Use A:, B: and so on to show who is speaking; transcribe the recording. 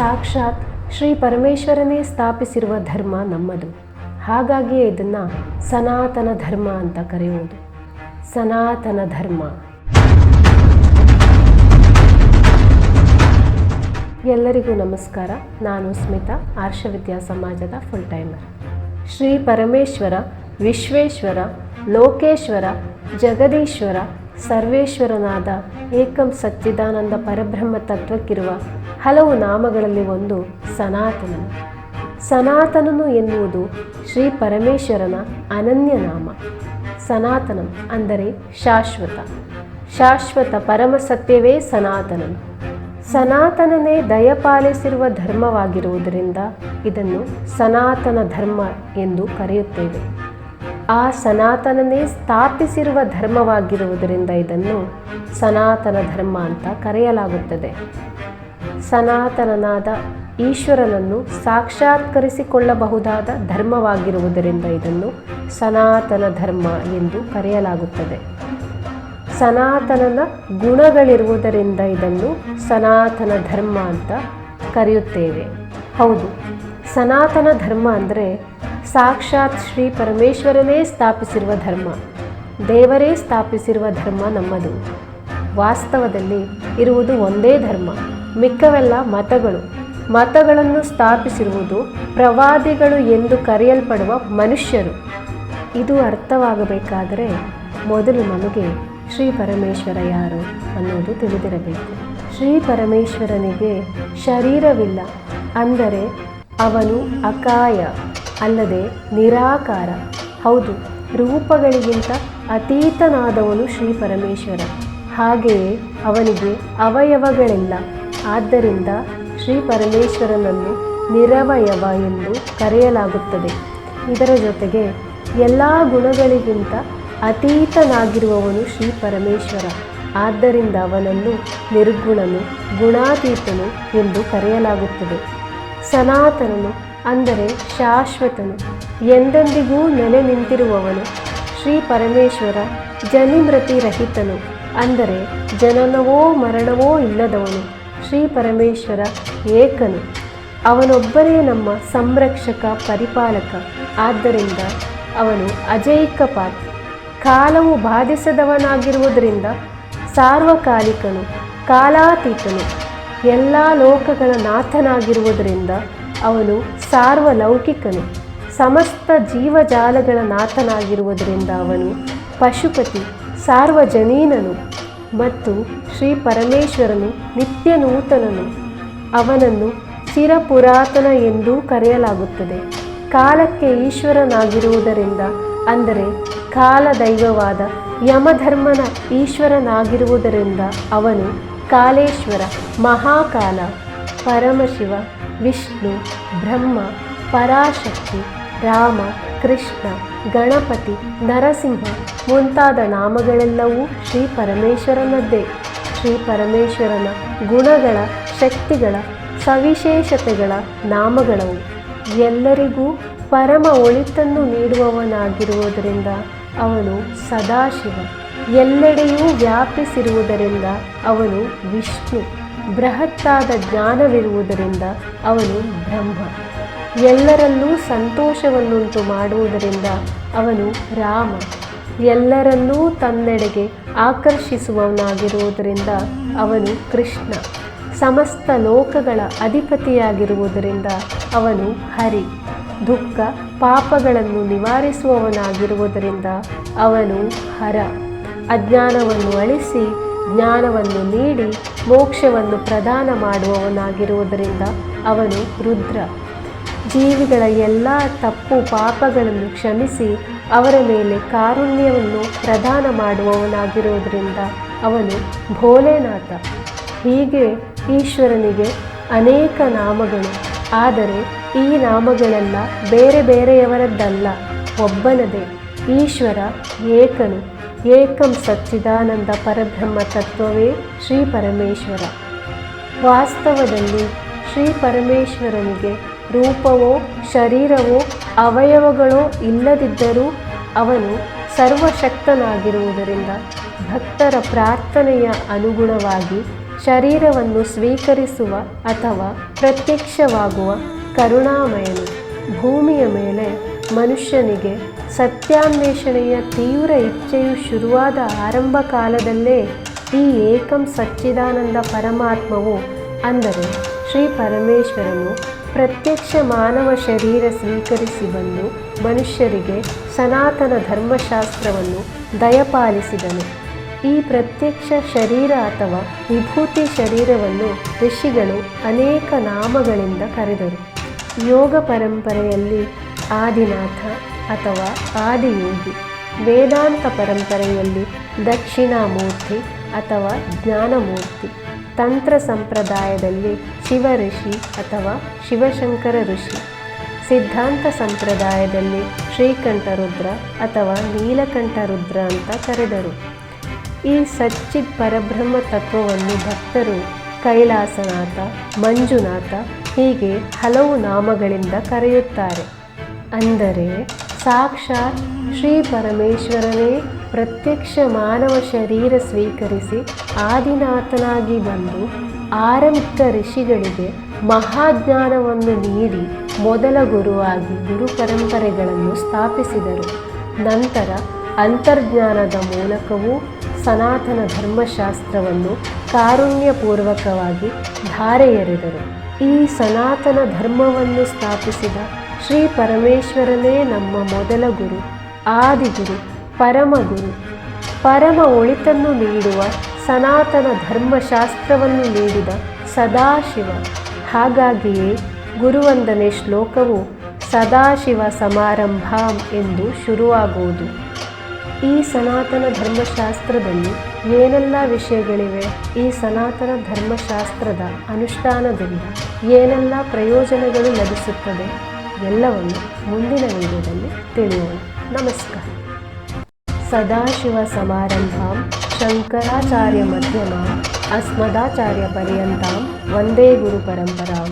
A: ಸಾಕ್ಷಾತ್ ಶ್ರೀ ಪರಮೇಶ್ವರನೇ ಸ್ಥಾಪಿಸಿರುವ ಧರ್ಮ ನಮ್ಮದು. ಹಾಗಾಗಿಯೇ ಇದನ್ನು ಸನಾತನ ಧರ್ಮ ಅಂತ ಕರೆಯುವುದು. ಸನಾತನ ಧರ್ಮ. ಎಲ್ಲರಿಗೂ ನಮಸ್ಕಾರ. ನಾನು ಸ್ಮಿತಾ, ಆರ್ಷ ವಿದ್ಯಾ ಸಮಾಜದ ಫುಲ್ ಟೈಮರ್. ಶ್ರೀ ಪರಮೇಶ್ವರ, ವಿಶ್ವೇಶ್ವರ, ಲೋಕೇಶ್ವರ, ಜಗದೀಶ್ವರ, ಸರ್ವೇಶ್ವರನಾದ ಏಕಂ ಸಚ್ಚಿದಾನಂದ ಪರಬ್ರಹ್ಮ ತತ್ವಕ್ಕಿರುವ ಹಲವು ನಾಮಗಳಲ್ಲಿ ಒಂದು ಸನಾತನನು. ಸನಾತನನು ಎನ್ನುವುದು ಶ್ರೀ ಪರಮೇಶ್ವರನ ಅನನ್ಯ ನಾಮ. ಸನಾತನಂ ಅಂದರೆ ಶಾಶ್ವತ. ಶಾಶ್ವತ ಪರಮ ಸತ್ಯವೇ ಸನಾತನನು. ಸನಾತನನೇ ದಯಪಾಲಿಸಿರುವ ಧರ್ಮವಾಗಿರುವುದರಿಂದ ಇದನ್ನು ಸನಾತನ ಧರ್ಮ ಎಂದು ಕರೆಯುತ್ತೇವೆ. ಆ ಸನಾತನನೇ ಸ್ಥಾಪಿಸಿರುವ ಧರ್ಮವಾಗಿರುವುದರಿಂದ ಇದನ್ನು ಸನಾತನ ಧರ್ಮ ಅಂತ ಕರೆಯಲಾಗುತ್ತದೆ. ಸನಾತನನಾದ ಈಶ್ವರನನ್ನು ಸಾಕ್ಷಾತ್ಕರಿಸಿಕೊಳ್ಳಬಹುದಾದ ಧರ್ಮವಾಗಿರುವುದರಿಂದ ಇದನ್ನು ಸನಾತನ ಧರ್ಮ ಎಂದು ಕರೆಯಲಾಗುತ್ತದೆ. ಸನಾತನನ ಗುಣಗಳಿರುವುದರಿಂದ ಇದನ್ನು ಸನಾತನ ಧರ್ಮ ಅಂತ ಕರೆಯುತ್ತೇವೆ. ಹೌದು, ಸನಾತನ ಧರ್ಮ ಅಂದರೆ ಸಾಕ್ಷಾತ್ ಶ್ರೀ ಪರಮೇಶ್ವರನೇ ಸ್ಥಾಪಿಸಿರುವ ಧರ್ಮ, ದೇವರೇ ಸ್ಥಾಪಿಸಿರುವ ಧರ್ಮ ನಮ್ಮದು. ವಾಸ್ತವದಲ್ಲಿ ಇರುವುದು ಒಂದೇ ಧರ್ಮ, ಮಿಕ್ಕವೆಲ್ಲ ಮತಗಳು. ಮತಗಳನ್ನು ಸ್ಥಾಪಿಸಿರುವುದು ಪ್ರವಾದಿಗಳು ಎಂದು ಕರೆಯಲ್ಪಡುವ ಮನುಷ್ಯರು. ಇದು ಅರ್ಥವಾಗಬೇಕಾದರೆ ಮೊದಲು ನಮಗೆ ಶ್ರೀ ಪರಮೇಶ್ವರ ಯಾರು ಅನ್ನೋದು ತಿಳಿದಿರಬೇಕು. ಶ್ರೀ ಪರಮೇಶ್ವರನಿಗೆ ಶರೀರವಿಲ್ಲ, ಅಂದರೆ ಅವನು ಅಕಾಯ ಅಲ್ಲದೆ ನಿರಾಕಾರ. ಹೌದು, ರೂಪಗಳಿಗಿಂತ ಅತೀತನಾದವನು ಶ್ರೀ ಪರಮೇಶ್ವರ. ಹಾಗೆಯೇ ಅವನಿಗೆ ಅವಯವಗಳಿಲ್ಲ. ಆದ್ದರಿಂದ ಶ್ರೀ ಪರಮೇಶ್ವರನನ್ನು ನಿರವಯವ ಎಂದು ಕರೆಯಲಾಗುತ್ತದೆ. ಇದರ ಜೊತೆಗೆ ಎಲ್ಲ ಗುಣಗಳಿಗಿಂತ ಅತೀತನಾಗಿರುವವನು ಶ್ರೀ ಪರಮೇಶ್ವರ. ಆದ್ದರಿಂದ ಅವನನ್ನು ನಿರ್ಗುಣನು, ಗುಣಾತೀತನು ಎಂದು ಕರೆಯಲಾಗುತ್ತದೆ. ಸನಾತನನು ಅಂದರೆ ಶಾಶ್ವತನು, ಎಂದೆಂದಿಗೂ ನೆಲೆ ನಿಂತಿರುವವನು. ಶ್ರೀ ಪರಮೇಶ್ವರ ಜನಿಮೃತಿ ರಹಿತನು, ಅಂದರೆ ಜನನವೋ ಮರಣವೋ ಇಲ್ಲದವನು. ಶ್ರೀ ಪರಮೇಶ್ವರ ಏಕನು, ಅವನೊಬ್ಬನೇ ನಮ್ಮ ಸಂರಕ್ಷಕ, ಪರಿಪಾಲಕ. ಆದ್ದರಿಂದ ಅವನು ಅಜೈಕಪಾತ್, ಕಾಲವು ಬಾಧಿಸದವನಾಗಿರುವುದರಿಂದ ಸಾರ್ವಕಾಲಿಕನು, ಕಾಲಾತೀತನು. ಎಲ್ಲ ಲೋಕಗಳ ನಾಥನಾಗಿರುವುದರಿಂದ ಅವನು ಸಾರ್ವಲೌಕಿಕನು. ಸಮಸ್ತ ಜೀವಜಾಲಗಳ ನಾಥನಾಗಿರುವುದರಿಂದ ಅವನು ಪಶುಪತಿ, ಸಾರ್ವಜನೀನನು. ಮತ್ತು ಶ್ರೀ ಪರಮೇಶ್ವರನು ನಿತ್ಯ ನೂತನನು. ಅವನನ್ನು ಚಿರಪುರಾತನ ಎಂದೂ ಕರೆಯಲಾಗುತ್ತದೆ. ಕಾಲಕ್ಕೆ ಈಶ್ವರನಾಗಿರುವುದರಿಂದ, ಅಂದರೆ ಕಾಲದೈವವಾದ ಯಮಧರ್ಮನ ಈಶ್ವರನಾಗಿರುವುದರಿಂದ ಅವನು ಕಾಲೇಶ್ವರ, ಮಹಾಕಾಲ. ಪರಮಶಿವ, ವಿಷ್ಣು, ಬ್ರಹ್ಮ, ಪರಾಶಕ್ತಿ, ರಾಮ, ಕೃಷ್ಣ, ಗಣಪತಿ, ನರಸಿಂಹ ಮುಂತಾದ ನಾಮಗಳೆಲ್ಲವೂ ಶ್ರೀ ಪರಮೇಶ್ವರನದ್ದೇ. ಶ್ರೀ ಪರಮೇಶ್ವರನ ಗುಣಗಳ, ಶಕ್ತಿಗಳ, ಸವಿಶೇಷತೆಗಳ ನಾಮಗಳವು. ಎಲ್ಲರಿಗೂ ಪರಮ ಒಳಿತನ್ನು ನೀಡುವವನಾಗಿರುವುದರಿಂದ ಅವನು ಸದಾಶಿವ. ಎಲ್ಲೆಡೆಯೂ ವ್ಯಾಪಿಸಿರುವುದರಿಂದ ಅವನು ವಿಷ್ಣು. ಬೃಹತ್ತಾದ ಜ್ಞಾನವಿರುವುದರಿಂದ ಅವನು ಬ್ರಹ್ಮ. ಎಲ್ಲರಲ್ಲೂ ಸಂತೋಷವನ್ನುಂಟು ಮಾಡುವುದರಿಂದ ಅವನು ರಾಮ. ಎಲ್ಲರನ್ನೂ ತನ್ನೆಡೆಗೆ ಆಕರ್ಷಿಸುವವನಾಗಿರುವುದರಿಂದ ಅವನು ಕೃಷ್ಣ. ಸಮಸ್ತ ಲೋಕಗಳ ಅಧಿಪತಿಯಾಗಿರುವುದರಿಂದ ಅವನು ಹರಿ. ದುಃಖ ಪಾಪಗಳನ್ನು ನಿವಾರಿಸುವವನಾಗಿರುವುದರಿಂದ ಅವನು ಹರ. ಅಜ್ಞಾನವನ್ನು ಅಳಿಸಿ ಜ್ಞಾನವನ್ನು ನೀಡಿ ಮೋಕ್ಷವನ್ನು ಪ್ರದಾನ ಮಾಡುವವನಾಗಿರುವುದರಿಂದ ಅವನು ರುದ್ರ. ಜೀವಿಗಳ ಎಲ್ಲ ತಪ್ಪು ಪಾಪಗಳನ್ನು ಕ್ಷಮಿಸಿ ಅವರ ಮೇಲೆ ಕಾರುಣ್ಯವನ್ನು ಪ್ರದಾನ ಮಾಡುವವನಾಗಿರುವುದರಿಂದ ಅವನು ಭೋಲೆನಾಥ. ಹೀಗೆ ಈಶ್ವರನಿಗೆ ಅನೇಕ ನಾಮಗಳು. ಆದರೆ ಈ ನಾಮಗಳೆಲ್ಲ ಬೇರೆ ಬೇರೆಯವರದ್ದಲ್ಲ, ಒಬ್ಬನದೇ. ಈಶ್ವರ ಏಕನು. ಏಕಂ ಸಚ್ಚಿದಾನಂದ ಪರಬ್ರಹ್ಮ ತತ್ವವೇ ಶ್ರೀ ಪರಮೇಶ್ವರ. ವಾಸ್ತವದಲ್ಲಿ ಶ್ರೀ ಪರಮೇಶ್ವರನಿಗೆ ರೂಪವೋ ಶರೀರವೋ ಅವಯವಗಳೋ ಇಲ್ಲದಿದ್ದರೂ ಅವನು ಸರ್ವಶಕ್ತನಾಗಿರುವುದರಿಂದ ಭಕ್ತರ ಪ್ರಾರ್ಥನೆಯ ಅನುಗುಣವಾಗಿ ಶರೀರವನ್ನು ಸ್ವೀಕರಿಸುವ ಅಥವಾ ಪ್ರತ್ಯಕ್ಷವಾಗುವ ಕರುಣಾಮಯನು. ಭೂಮಿಯ ಮೇಲೆ ಮನುಷ್ಯನಿಗೆ ಸತ್ಯಾನ್ವೇಷಣೆಯ ತೀವ್ರ ಇಚ್ಛೆಯು ಶುರುವಾದ ಆರಂಭ ಕಾಲದಲ್ಲೇ ಈ ಏಕಂ ಸಚ್ಚಿದಾನಂದ ಪರಮಾತ್ಮವು ಅಂದರೆ ಶ್ರೀ ಪರಮೇಶ್ವರನು ಪ್ರತ್ಯಕ್ಷ ಮಾನವ ಶರೀರ ಸ್ವೀಕರಿಸಿ ಬಂದು ಮನುಷ್ಯರಿಗೆ ಸನಾತನ ಧರ್ಮಶಾಸ್ತ್ರವನ್ನು ದಯಪಾಲಿಸಿದನು. ಈ ಪ್ರತ್ಯಕ್ಷ ಶರೀರ ಅಥವಾ ವಿಭೂತಿ ಶರೀರವನ್ನು ಋಷಿಗಳು ಅನೇಕ ನಾಮಗಳಿಂದ ಕರೆದರು. ಯೋಗ ಪರಂಪರೆಯಲ್ಲಿ ಆದಿನಾಥ ಅಥವಾ ಆದಿಯೋಗಿ, ವೇದಾಂತ ಪರಂಪರೆಯಲ್ಲಿ ದಕ್ಷಿಣಾಮೂರ್ತಿ ಅಥವಾ ಜ್ಞಾನಮೂರ್ತಿ, ತಂತ್ರ ಸಂಪ್ರದಾಯದಲ್ಲಿ ಶಿವಋಷಿ ಅಥವಾ ಶಿವಶಂಕರ ಋಷಿ, ಸಿದ್ಧಾಂತ ಸಂಪ್ರದಾಯದಲ್ಲಿ ಶ್ರೀಕಂಠರುದ್ರ ಅಥವಾ ನೀಲಕಂಠರುದ್ರ ಅಂತ ಕರೆದರು. ಈ ಸಚ್ಚಿತ್ ಪರಬ್ರಹ್ಮ ತತ್ವವನ್ನು ಭಕ್ತರು ಕೈಲಾಸನಾಥ, ಮಂಜುನಾಥ ಹೀಗೆ ಹಲವು ನಾಮಗಳಿಂದ ಕರೆಯುತ್ತಾರೆ. ಅಂದರೆ ಸಾಕ್ಷಾತ್ ಶ್ರೀ ಪರಮೇಶ್ವರನೇ ಪ್ರತ್ಯಕ್ಷ ಮಾನವ ಶರೀರ ಸ್ವೀಕರಿಸಿ ಆದಿನಾಥನಾಗಿ ಬಂದು ಆರಂಭಿಕ ಋಷಿಗಳಿಗೆ ಮಹಾಜ್ಞಾನವನ್ನು ನೀಡಿ ಮೊದಲ ಗುರುವಾಗಿ ಗುರು ಪರಂಪರೆಗಳನ್ನು ಸ್ಥಾಪಿಸಿದರು. ನಂತರ ಅಂತರ್ಜ್ಞಾನದ ಮೂಲಕವೂ ಸನಾತನ ಧರ್ಮಶಾಸ್ತ್ರವನ್ನು ಕಾರುಣ್ಯಪೂರ್ವಕವಾಗಿ ಧಾರೆ ಎರೆದರು. ಈ ಸನಾತನ ಧರ್ಮವನ್ನು ಸ್ಥಾಪಿಸಿದ ಶ್ರೀ ಪರಮೇಶ್ವರನೇ ನಮ್ಮ ಮೊದಲ ಗುರು, ಆದಿಗುರು, ಪರಮಗುರು. ಪರಮ ಒಳಿತನ್ನು ನೀಡುವ ಸನಾತನ ಧರ್ಮಶಾಸ್ತ್ರವನ್ನು ನೀಡಿದ ಸದಾಶಿವ. ಹಾಗಾಗಿಯೇ ಗುರುವಂದನೆ ಶ್ಲೋಕವು ಸದಾಶಿವ ಸಮಾರಂಭಾಂ ಎಂದು ಶುರುವಾಗುವುದು. ಈ ಸನಾತನ ಧರ್ಮಶಾಸ್ತ್ರದಲ್ಲಿ ಏನೆಲ್ಲ ವಿಷಯಗಳಿವೆ, ಈ ಸನಾತನ ಧರ್ಮಶಾಸ್ತ್ರದ ಅನುಷ್ಠಾನದಿಂದ ಏನೆಲ್ಲ ಪ್ರಯೋಜನಗಳು ಲಭಿಸುತ್ತದೆ ಎಲ್ಲವನ್ನು ಮುಂದಿನ ವಿಡಿಯೋದಲ್ಲಿ ತಿಳಿಯೋಣ. ನಮಸ್ಕಾರ. ಸದಾಶಿವ ಸಮಾರಂಭಾಂ ಶಂಕರಾಚಾರ್ಯ ಮಧ್ಯಮಾಂ ಅಸ್ಮದಾಚಾರ್ಯ ಪರ್ಯಂತಾಂ ವಂದೇ ಗುರು ಪರಂಪರಾಂ.